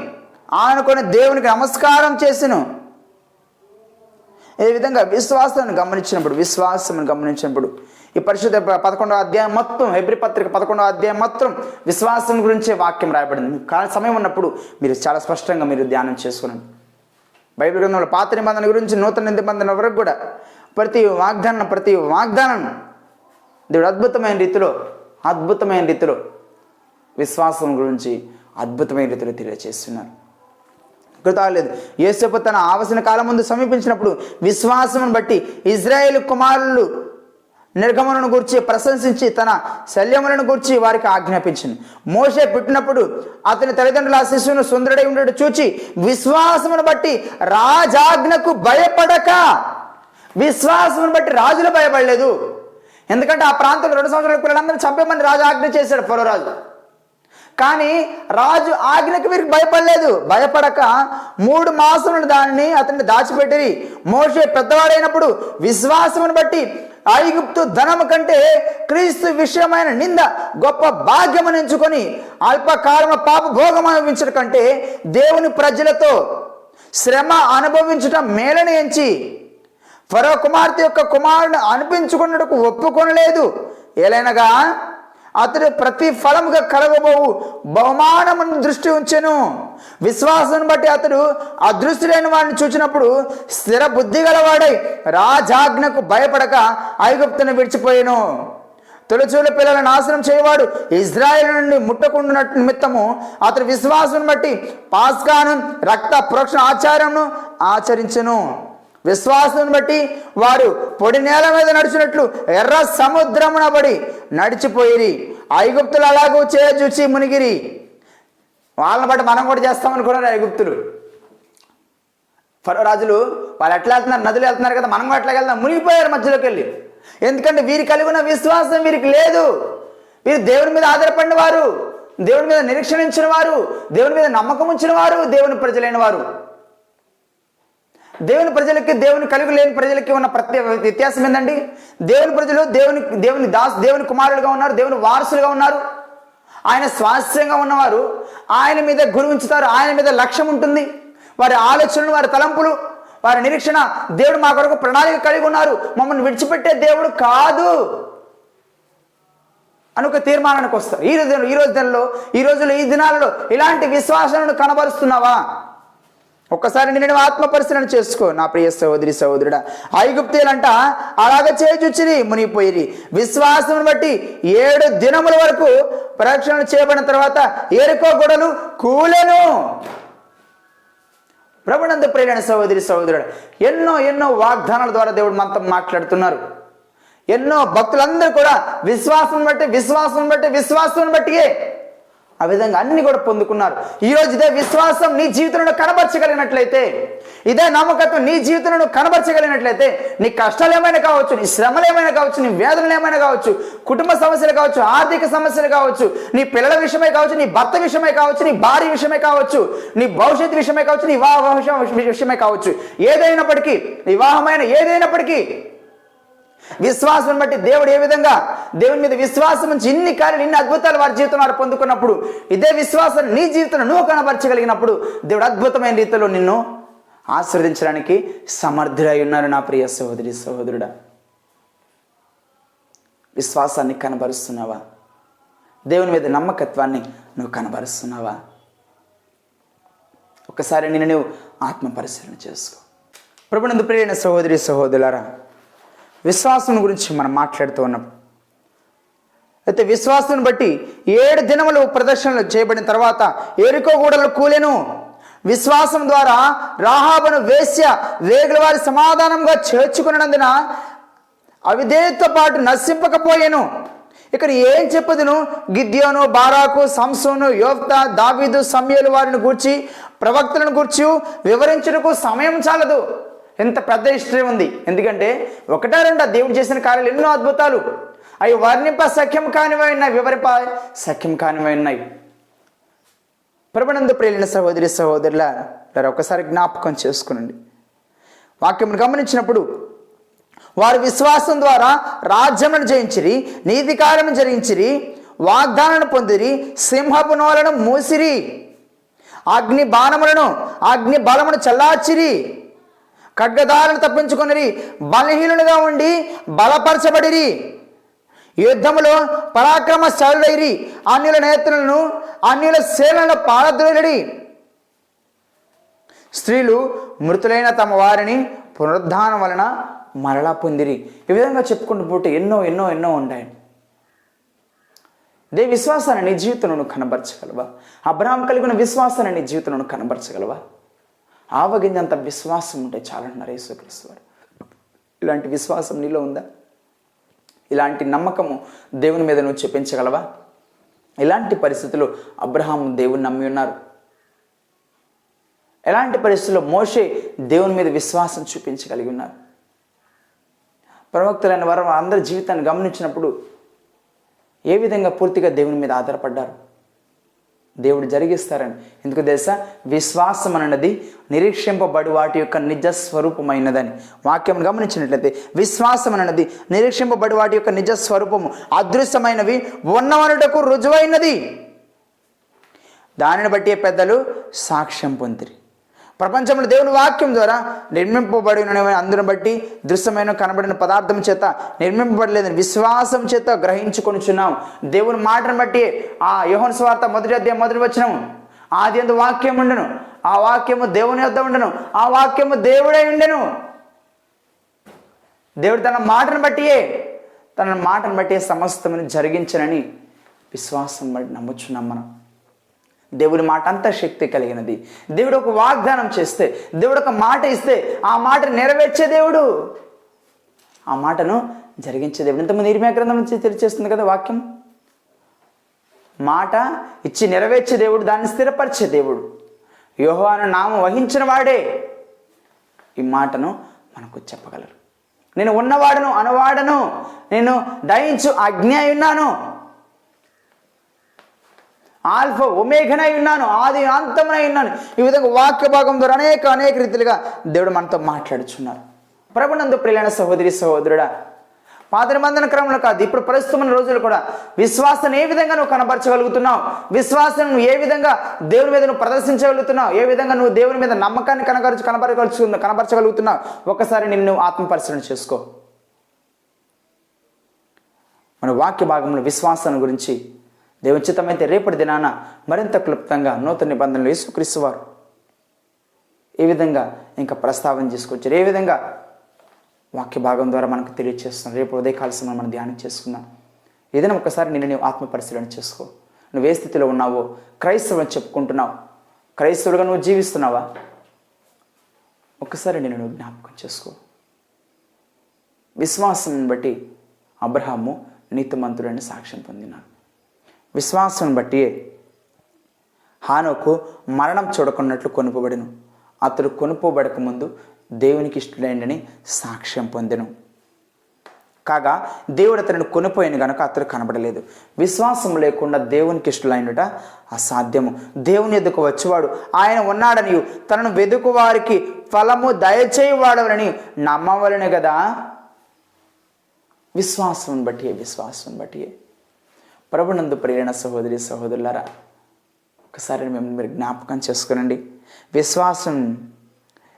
ఆనుకొని దేవునికి నమస్కారం చేసెను. ఈ విధంగా విశ్వాసాన్ని గమనించినప్పుడు ఈ పరిశుద్ధ 11వ అధ్యాయం మొత్తం, హెబ్రీ పత్రిక 11వ అధ్యాయం మొత్తం విశ్వాసం గురించే వాక్యం రాయబడింది. సమయం ఉన్నప్పుడు మీరు చాలా స్పష్టంగా మీరు ధ్యానం చేసుకున్నాను. బైబిల్ గ్రంథంలో పాత నిబంధన గురించి నూతన నిబంధన వరకు కూడా ప్రతి వాగ్దానం దేవుడు అద్భుతమైన రీతిలో విశ్వాసం గురించి అద్భుతమైన రీతిలో తెలియజేస్తున్నారు. లేదు, యోసేపు తన ఆవసిన కాలం ముందు సమీపించినప్పుడు విశ్వాసమును బట్టి ఇజ్రాయేలు కుమారులు నిర్గమనను గురించి ప్రశంసించి తన శల్యములను గురించి వారికి ఆజ్ఞాపించింది. మోషే పుట్టినప్పుడు అతని తల్లిదండ్రుల ఆ శిశువును సుందరుడై ఉండేట్టు చూచి విశ్వాసమును బట్టి రాజాజ్ఞకు భయపడక, విశ్వాసమును బట్టి రాజులు భయపడలేదు. ఎందుకంటే ఆ ప్రాంతంలో 2 సంవత్సరాల పిల్లలందరూ చంపేమని రాజు ఆజ్ఞ చేశాడు ఫరో రాజు. కానీ రాజు ఆజ్ఞకు వీరికి భయపడక 3 మాసములు దానిని అతన్ని దాచిపెట్టిరి. మోషే పెద్దవాడైనప్పుడు విశ్వాసమును బట్టి ఐగుప్తు ధనము కంటే క్రీస్తు విషయమైన నింద గొప్ప భాగ్యమును ఎంచుకొని అల్పకాలమ పాప భోగం అనుభవించడం కంటే దేవుని ప్రజలతో శ్రమ అనుభవించటం మేలని ఎంచి ఫరో కుమార్తె యొక్క కుమారుని అనిపించుకున్నట్టుకు ఒప్పుకొనలేదు. ఏలైనగా అతడు ప్రతి ఫలముగా కలగబోవు బహుమానమును దృష్టి ఉంచెను. విశ్వాసం బట్టి అతడు అదృష్టులైన వాడిని చూచినప్పుడు స్థిర బుద్ధి గలవాడై రాజాజ్ఞకు భయపడక ఐగుప్తును విడిచిపోయాను. తొలిచూల పిల్లలను నాశనం చేయవాడు ఇజ్రాయేలు నుండి ముట్టకుండా నిమిత్తము అతడు విశ్వాసం బట్టి పాస్కాను రక్త ప్రోక్షణ ఆచారమును ఆచరించెను. విశ్వాసం బట్టి వారు పొడి నేల మీద నడిచినట్లు ఎర్ర సముద్రమున పడి నడిచిపోయిరి. ఐగుప్తులు అలాగూ చూచి మునిగిరి. వాళ్ళని బట్టి మనం కూడా చేస్తామనుకున్నారు ఐగుప్తులు. ఫరో రాజులు వాళ్ళు ఎట్లా వెళ్తున్నారు, నదులు వెళ్తున్నారు కదా, మనం కూడా ఎట్లా వెళ్తాం, మునిగిపోయారు మధ్యలోకి వెళ్ళి. ఎందుకంటే వీరు కలిగి ఉన్న విశ్వాసం వీరికి లేదు. వీరు దేవుని మీద ఆధారపడిన వారు, దేవుని మీద నిరీక్షణించిన వారు, దేవుని మీద నమ్మకం ఉంచిన వారు, దేవుని ప్రజలైన వారు. దేవుని ప్రజలకి దేవుని కలిగి లేని ప్రజలకి ఉన్న వ్యత్యాసం ఏంటండి? దేవుని ప్రజలు దేవుని కుమారులుగా ఉన్నారు, దేవుని వారసులుగా ఉన్నారు, ఆయన స్వాస్థ్యంగా ఉన్నవారు ఆయన మీద గురి ఉంచుతారు, ఆయన మీద లక్ష్యం ఉంటుంది. వారి ఆలోచనలు, వారి తలంపులు, వారి నిరీక్షణ దేవుడు మా కొరకు ప్రణాళిక కలిగి ఉన్నారు, మమ్మల్ని విడిచిపెట్టే దేవుడు కాదు అని ఒక తీర్మానానికి వస్తారు. ఈ దినాలలో ఇలాంటి విశ్వాసాలను కనబరుస్తున్నావా? ఒక్కసారి నేను ఆత్మ పరిశీలన చేసుకో నా ప్రియ సహోదరి సహోదరుడా. ఐగుప్తీయులంట అలాగ చేయుచుచ్చిరి, మునిగిపోయిరి. విశ్వాసం బట్టి 7 దినముల వరకు ప్రదక్షిణ చేయబడిన తర్వాత ఎరుకో గొడవలు కూలెను. ప్రభునందు ప్రియమైన సహోదరి సహోదరుడు, ఎన్నో ఎన్నో వాగ్దానాల ద్వారా దేవుడు మనతో మాట్లాడుతున్నారు. ఎన్నో భక్తులందరూ కూడా విశ్వాసం బట్టియే ఆ విధంగా అన్ని కూడా పొందుకున్నారు. ఈరోజు ఇదే విశ్వాసం నీ జీవితంలో కనబరచగలిగినట్లయితే, ఇదే నమ్మకత్వం నీ జీవితంలో కనబరచగలిగినట్లయితే, నీ కష్టాలు ఏమైనా కావచ్చు, నీ శ్రమలు ఏమైనా కావచ్చు, నీ వేదనలు ఏమైనా కావచ్చు, కుటుంబ సమస్యలు కావచ్చు, ఆర్థిక సమస్యలు కావచ్చు, నీ పిల్లల విషయమే కావచ్చు, నీ భర్త విషయమే కావచ్చు, నీ భార్య విషయమే కావచ్చు, నీ భవిష్యత్తు విషయమే కావచ్చు, నీ వివాహ విషయమే కావచ్చు, ఏదైనప్పటికీ, వివాహమైన ఏదైనప్పటికీ విశ్వాసం బట్టి దేవుడు ఏ విధంగా దేవుని మీద విశ్వాసం నుంచి ఇన్ని కార్యాలు, ఇన్ని అద్భుతాలు వారి జీవితంలో వారు పొందుకున్నప్పుడు, ఇదే విశ్వాసం నీ జీవితంలో నువ్వు కనబరచగలిగినప్పుడు దేవుడు అద్భుతమైన రీతిలో నిన్ను ఆశీర్వదించడానికి సమర్థుడై ఉన్నారు. నా ప్రియ సహోదరి సహోదరుడా, విశ్వాసాన్ని కనబరుస్తున్నావా? దేవుని మీద నమ్మకత్వాన్ని నువ్వు కనబరుస్తున్నావా? ఒకసారి నిన్ను నువ్వు ఆత్మ పరిశీలన చేసుకో. ప్రభునందు ప్రియమైన సహోదరి సహోదరులారా, విశ్వాసం గురించి మనం మాట్లాడుతూ ఉన్నాం. అయితే విశ్వాసం బట్టి 7 దినములు ప్రదర్శనలు చేయబడిన తర్వాత ఎరికో గూడలు కూలెను. విశ్వాసం ద్వారా రాహాబును వేశ్య వేగుల వారి సమాధానంగా చేర్చుకున్నందున అవిధేయతతో పాటు నశింపకపోయాను. ఇక్కడ ఏం చెప్పదును? గిద్యోను, బారాకు, సంసోను, యోఫ్తా, దావీదు, సమూయేలు వారిని గూర్చి, ప్రవక్తలను గూర్చి వివరించుటకు సమయం చాలదు. ఎంత పెద్ద హిస్టరీ ఉంది. ఎందుకంటే ఒకటా రెండా దేవుడు చేసిన కార్యాలు ఎన్నో అద్భుతాలు, అవి వర్ణింప సఖ్యం కానివై ఉన్నాయి, వివరింప సఖ్యం కానివై ఉన్నాయి. ప్రభునందు ప్రియులైన సహోదరి సహోదరుల ఒకసారి జ్ఞాపకం చేసుకునండి. వాక్యం గమనించినప్పుడు వారు విశ్వాసం ద్వారా రాజ్యములను జయించిరి, నీతి కార్యము జరిగించిరి, వాగ్దానాలను పొందిరి, సింహపు నోలను మూసిరి, అగ్ని బాణములను అగ్ని బలమును చల్లార్చిరి, ఖడ్గదారులను తప్పించుకొనిరి, బలహీనులుగా ఉండి బలపరచబడిరి, యుద్ధములో పరాక్రమశాలులైరి, అన్యుల నేతలను అన్యుల సేనలను పారద్రోలిరి, స్త్రీలు మృతులైన తమ వారిని పునరుద్ధానం వలన మరలా పొందిరి. ఈ విధంగా చెప్పుకుంటూ పోతే ఎన్నో ఎన్నో ఎన్నో ఉంటాయి. ఇదే విశ్వాసాన్ని నీ జీవితంలో నువ్వు కనబరచగలవా? అబ్రహాం కలిగిన విశ్వాసాన్ని నీ జీవితంలో నువ్వు కనబరచగలవా? ఆవగింజంత విశ్వాసం ఉంటే చాలన్నారు యేసుక్రీస్తు వారు. ఇలాంటి విశ్వాసం నీలో ఉందా? ఇలాంటి నమ్మకము దేవుని మీద నువ్వు చూపించగలవా? ఇలాంటి పరిస్థితుల్లో అబ్రహాం దేవుని నమ్మి ఉన్నారు. ఎలాంటి పరిస్థితుల్లో మోషే దేవుని మీద విశ్వాసం చూపించగలిగి ఉన్నారు. ప్రవక్తలైన వారు అందరి జీవితాన్ని గమనించినప్పుడు ఏ విధంగా పూర్తిగా దేవుని మీద ఆధారపడ్డారు. దేవుడు జరిగిస్తారని. ఎందుకు తెలుసా? విశ్వాసం అన్నది నిరీక్షింపబడి వాటి యొక్క నిజ స్వరూపమైనదని వాక్యం గమనించినట్లయితే, విశ్వాసం అన్నది నిరీక్షింపబడి వాటి యొక్క నిజ స్వరూపము, అదృశ్యమైనవి ఉన్నవనుటకు రుజువైనది. దానిని బట్టి పెద్దలు సాక్ష్యం పొందిరి. ప్రపంచంలో దేవుని వాక్యం ద్వారా నిర్మింపబడిన అందును బట్టి దృశ్యమైన కనబడిన పదార్థం చేత నిర్మింపబడలేదని విశ్వాసం చేత గ్రహించుకొనిచున్నాం. దేవుని మాటను బట్టి ఆ యోహాను సువార్త 1వ అధ్యాయం 1వ వచనం, ఆదియందు వాక్యం ఉండెను, ఆ వాక్యము దేవుని యొద్ద ఉండెను, ఆ వాక్యము దేవుడై ఉండెను. దేవుడు తన మాటను బట్టియే సమస్తమని జరిగించనని విశ్వాసం బట్టి నమ్ముచున్నాం. మనం దేవుని మాట అంత శక్తి కలిగినది. దేవుడు ఒక వాగ్దానం చేస్తే, దేవుడు ఒక మాట ఇస్తే ఆ మాట నెరవేర్చే దేవుడు, ఆ మాటను జరిగించే దేవుడు. ఇంతమంది ఇర్మియా గ్రంథం నుంచి తెలియచేస్తుంది కదా వాక్యం. మాట ఇచ్చి నెరవేర్చే దేవుడు, దాన్ని స్థిరపరిచే దేవుడు. యెహోవా నామం వహించిన వాడే ఈ మాటను మనకు చెప్పగలరు. నేను ఉన్నవాడను అనవాడను, నేను దయించు ఆజ్ఞ ఉన్నాను, ఆల్ఫా ఒమేఘనై ఉన్నాను, ఆది అంతమనై ఉన్నాను. ఈ విధంగా వాక్య భాగం ద్వారా అనేక రీతిలుగా దేవుడు మనతో మాట్లాడుచున్నారు. ప్రభునందు ప్రియులైన సహోదరి సహోదరుడా, పాత నిబంధన క్రమంలో కాదు, ఇప్పుడు ప్రస్తుతమైన రోజులు కూడా విశ్వాసాన్ని ఏ విధంగా నువ్వు కనబరచగలుగుతున్నావు, విశ్వాసం నువ్వు ఏ విధంగా దేవుని మీద నువ్వు ప్రదర్శించగలుగుతున్నావు, ఏ విధంగా నువ్వు దేవుని మీద నమ్మకాన్ని కనబరచగలుగుతున్నావు, ఒకసారి నిన్ను ఆత్మ పరిశీలన చేసుకో. మన వాక్య భాగంలో విశ్వాసాన్ని గురించి దేవుని చిత్తమైతే రేపటి దినాన మరింత క్లుప్తంగా నూతన నిబంధనలు యేసుక్రీస్తు వారు ఏ విధంగా ఇంకా ప్రస్తావన చేసుకొచ్చారు, ఏ విధంగా వాక్య భాగం ద్వారా మనకు తెలియజేస్తున్నాం. రేపు ఉదయకాల సమయం మనం ధ్యానం చేసుకుందాం. ఏదైనా ఒకసారి నేను ఆత్మ పరిశీలన చేసుకో. నువ్వు ఏ స్థితిలో ఉన్నావో, క్రైస్తవుని చెప్పుకుంటున్నావు, క్రైస్తవుడిగా నువ్వు జీవిస్తున్నావా? ఒక్కసారి నేను జ్ఞాపకం చేసుకో. విశ్వాసం బట్టి అబ్రహాము నీతిమంతుడని సాక్ష్యం పొందినాడు. విశ్వాసం బట్టి హానోకు మరణం చూడకున్నట్లు కొనుపబడెను. అతడు కొనుపోబడక ముందు దేవునికి ఇష్టడైందని సాక్ష్యం పొందెను. కాగా దేవుడు అతడిని కొనిపోయాను గనుక అతడు కనబడలేదు. విశ్వాసం లేకుండా దేవునికి ఇష్టలైనట అసాధ్యము. దేవుని ఎదుకు వచ్చేవాడు ఆయన ఉన్నాడని తనను వెదుకు వారికి ఫలము దయచేయవాడవని నమ్మవలనే కదా. విశ్వాసం బట్టి ప్రభునందు ప్రియమైన సహోదరి సహోదరులారా, ఒకసారి మీరు జ్ఞాపకం చేసుకునండి.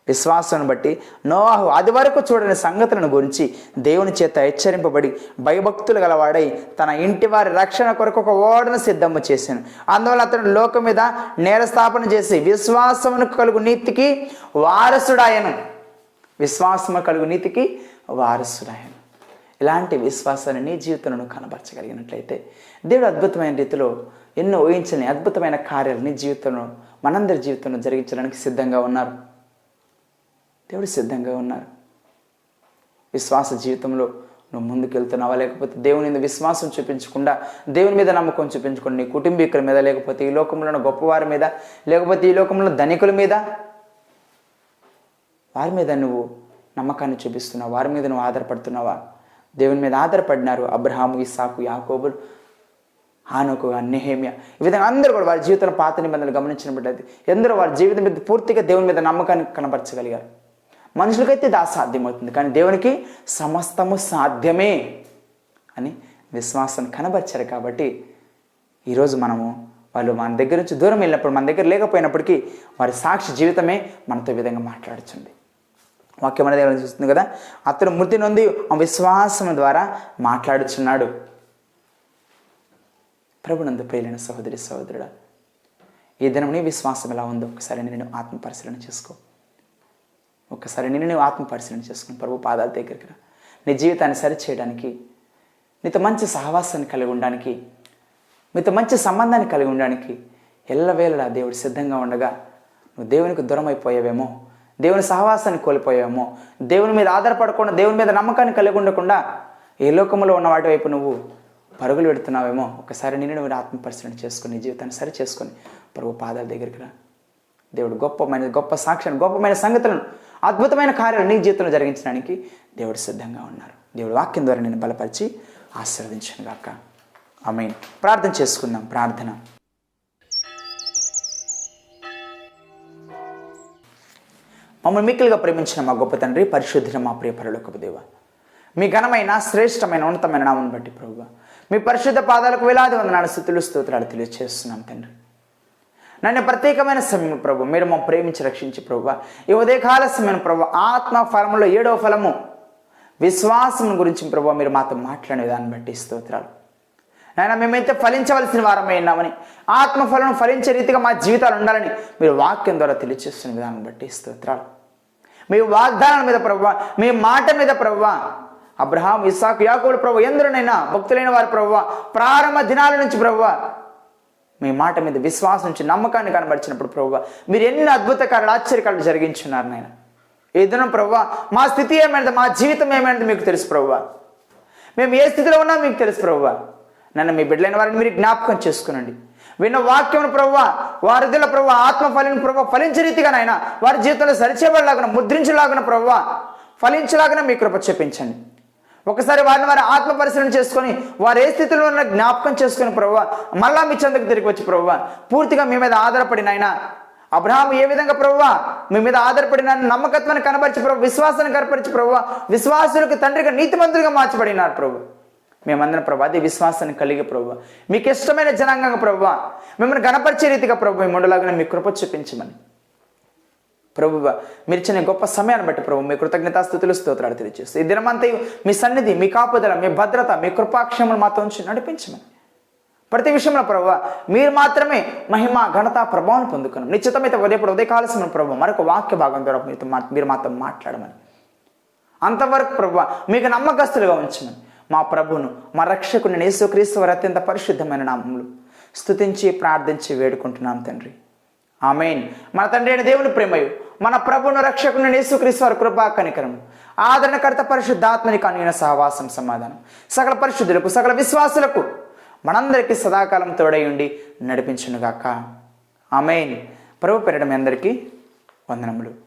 విశ్వాసం బట్టి నోవాహు అది వరకు చూడని సంగతులను గురించి దేవుని చేత హెచ్చరింపబడి భయభక్తులు గలవాడై తన ఇంటి వారి రక్షణ కొరకు ఒక ఓడను సిద్ధము చేశాను. అందువల్ల అతడు లోకం మీద నేరస్థాపన చేసి విశ్వాసమును కలుగు నీతికి వారసుడాయను. ఇలాంటి విశ్వాసాన్ని నీ జీవితంలో కనబరచగలిగినట్లయితే దేవుడు అద్భుతమైన రీతిలో ఎన్నో ఊహించని అద్భుతమైన కార్యాలు నీ జీవితంలో మనందరి జీవితంలో జరిగించడానికి సిద్ధంగా ఉన్నారు. దేవుడు సిద్ధంగా ఉన్నారు. విశ్వాస జీవితంలో నువ్వు ముందుకెళ్తున్నావా, లేకపోతే దేవుని మీద విశ్వాసం చూపించకుండా దేవుని మీద నమ్మకం చూపించకుండా నీ కుటుంబీకుల మీద, లేకపోతే ఈ లోకంలో ఉన్న గొప్పవారి మీద, లేకపోతే ఈ లోకంలో ధనికుల మీద, వారి మీద నువ్వు నమ్మకాన్ని చూపిస్తున్నావు, వారి మీద నువ్వు ఆధారపడుతున్నావా? దేవుని మీద ఆధారపడినారు అబ్రహాము, ఇస్సాకు, యాకోబులు, హానోకు, నెహెమ్యా, ఈ విధంగా అందరూ కూడా వారి జీవితంలో పాత నిబంధనలు గమనించినట్లయితే ఎందరో వారి జీవితం మీద పూర్తిగా దేవుని మీద నమ్మకాన్ని కనపరచగలిగారు. మనుషులకైతే ఇది అసాధ్యమవుతుంది, కానీ దేవునికి సమస్తము సాధ్యమే అని విశ్వాసాన్ని కనబరిచారు. కాబట్టి ఈరోజు వాళ్ళు మన దగ్గర నుంచి దూరం వెళ్ళినప్పుడు, మన దగ్గర లేకపోయినప్పటికీ వారి సాక్షి జీవితమే మనతో ఈ విధంగా మాట్లాడుతుంది. వాక్యం అనేది ఏమైనా చూస్తుంది కదా, అతను మృతి నొంది ఆ విశ్వాసం ద్వారా మాట్లాడుచున్నాడు. ప్రభునందు ప్రియులైన సహోదరి సహోదరుడా, ఈ దినం నీ విశ్వాసం ఎలా ఉందో ఒకసారి నేను ఆత్మపరిశీలన చేసుకో. ప్రభు పాదాల దగ్గరికి రా. నీ జీవితాన్ని సరిచేయడానికి, నీతో మంచి సహవాసాన్ని కలిగి ఉండడానికి, మీతో మంచి సంబంధాన్ని కలిగి ఉండడానికి ఎల్లవేళలా దేవుడు సిద్ధంగా ఉండగా నువ్వు దేవునికి దూరం అయిపోయావేమో, దేవుని సహవాసాన్ని కోల్పోయావేమో, దేవుని మీద ఆధారపడకుండా, దేవుని మీద నమ్మకాన్ని కలిగి ఉండకుండా ఏ లోకంలో ఉన్న వాటి వైపు నువ్వు పరుగులు పెడుతున్నావేమో. ఒకసారి నేను ఆత్మపరిశీలన చేసుకుని నీ జీవితాన్ని సరి చేసుకొని ప్రభు పాదాల దగ్గరికి రా. దేవుడు గొప్ప సాక్ష్యాన్ని, గొప్పమైన సంగతులను, అద్భుతమైన కార్యాలు నీ జీవితంలో జరిగించడానికి దేవుడు సిద్ధంగా ఉన్నారు. దేవుడు వాక్యం ద్వారా నేను బలపరిచి ఆశీర్వదించను గాక. ఆమేన్. ప్రార్థన చేసుకుందాం. ప్రార్థన. మమ్మల్ని మిక్కిలిగా ప్రేమించిన మా గొప్ప తండ్రి, పరిశుద్ధుల మా ప్రియ పరలోకపు దేవ, మీ ఘనమైన శ్రేష్టమైన ఉన్నతమైన నామమును బట్టి ప్రభువా, మీ పరిశుద్ధ పాదాలకు వేలాది వందనాలు, స్తుతులు, స్తోత్రాలు తెలియజేస్తున్నాం తండ్రి. నన్ను ప్రత్యేకమైన సమయం ప్రభు మీరు మా ప్రేమించి రక్షించి ప్రభువా, ఈ ఉదయకాల సమయం ప్రభు ఆత్మ ఫలములో 7వ ఫలము విశ్వాసం గురించి ప్రభు మీరు మాతో మాట్లాడిన విధాన్ని బట్టి స్తోత్రాలు. నాయన, మేమైతే ఫలించవలసిన వారమే ఉన్నామని, ఆత్మఫలం ఫలించే రీతిగా మా జీవితాలు ఉండాలని మీరు వాక్యం ద్వారా తెలియజేస్తున్న విధానం బట్టి స్తోత్రాలు. మీ వాగ్దానాల మీద ప్రభువా, మీ మాట మీద ప్రభువా, అబ్రహాం, ఇస్సాకు, యాకోబులు ప్రభు ఎందరినైనా భక్తులైన వారు ప్రభువా, ప్రారంభ దినాల నుంచి ప్రభువా మీ మాట మీద విశ్వాసం నుంచి నమ్మకాన్ని కనబరిచినప్పుడు ప్రభువా మీరు ఎన్ని అద్భుత కార్యాలు, ఆశ్చర్యకాలు జరిగించున్నారు నాయన. ఈ దినం ప్రభువా మా స్థితి ఏమైనది, మా జీవితం ఏమైనది మీకు తెలుసు ప్రభువా. మేము ఏ స్థితిలో ఉన్నా మీకు తెలుసు ప్రభువా. నన్ను మీ బిడ్డలైన వారిని మీరు జ్ఞాపకం చేసుకునండి. విన్న వాక్యం ప్రభువా వారిదిల ప్రభువా ఆత్మఫలిని ప్రభువా ఫలించే రీతిగా నాయన వారి జీవితంలో సరిచేయబడలాగున, ముద్రించలాగున ప్రభువా ఫలించలాగున మీ కృప చూపించండి. ఒకసారి వారిని వారి ఆత్మ పరిశీలన చేసుకొని వారు ఏ స్థితిలో ఉన్న జ్ఞాపకం చేసుకుని ప్రభువా మళ్ళా మీ చెంతకు తిరిగి వచ్చి ప్రభువా పూర్తిగా మీ మీద ఆధారపడిన ఆయన అబ్రహాము ఏ విధంగా ప్రభువా మీ మీద ఆధారపడిన నమ్మకత్వాన్ని కనబరిచి ప్రభు, విశ్వాసాన్ని కనపరిచి ప్రభువా విశ్వాసులకు తండ్రిగా నీతిమంతులుగా మార్చబడినారు ప్రభు. మేమందరం ప్రభు అదే విశ్వాసాన్ని కలిగి ప్రభువా మీకు ఇష్టమైన జనాంగంగా ప్రభువా మిమ్మల్ని కనపరిచే రీతిగా ప్రభు మీ ముందులాగానే మీ కృప చూపించమని ప్రభువా మీరు ఇచ్చిన గొప్ప సమయాన్ని బట్టి ప్రభు మీ కృతజ్ఞతాస్తుతులు, స్తోత్రాలు తెలియజేస్తూ ఈ దినమంతా మీ సన్నిధి, మీ కాపుదల, మీ భద్రత, మీ కృపాక్షేమలు మాతో ఉంచి నడిపించమని ప్రతి విషయంలో ప్రభువా మీరు మాత్రమే మహిమ, ఘనత, ప్రభావం పొందుకున్నాం. నిశ్చితమైతే ఉదయకాలసిన ప్రభు మరొక వాక్య భాగం ద్వారా మీరు మాతో మాట్లాడమని, అంతవరకు ప్రభువా మీకు నమ్మకస్తులుగా ఉంచమని మా ప్రభువును, మా రక్షకుని యేసుక్రీస్తు వారి అత్యంత పరిశుద్ధమైన నామములో స్తుతించి ప్రార్థించి వేడుకుంటున్నాం తండ్రి. ఆమేన్. మన తండ్రి అయిన దేవుని ప్రేమయు, మన ప్రభువును రక్షకుని యేసుక్రీస్తు వారి కృపా కనికరం, ఆదరణకర్త పరిశుద్ధాత్మని కనుగొన సహవాసం, సమాధానం సకల పరిశుద్ధులకు, సకల విశ్వాసులకు మనందరికీ సదాకాలం తోడై ఉండి నడిపించునుగాక. ఆమేన్. ప్రభు పేరిట మీ అందరికీ వందనములు.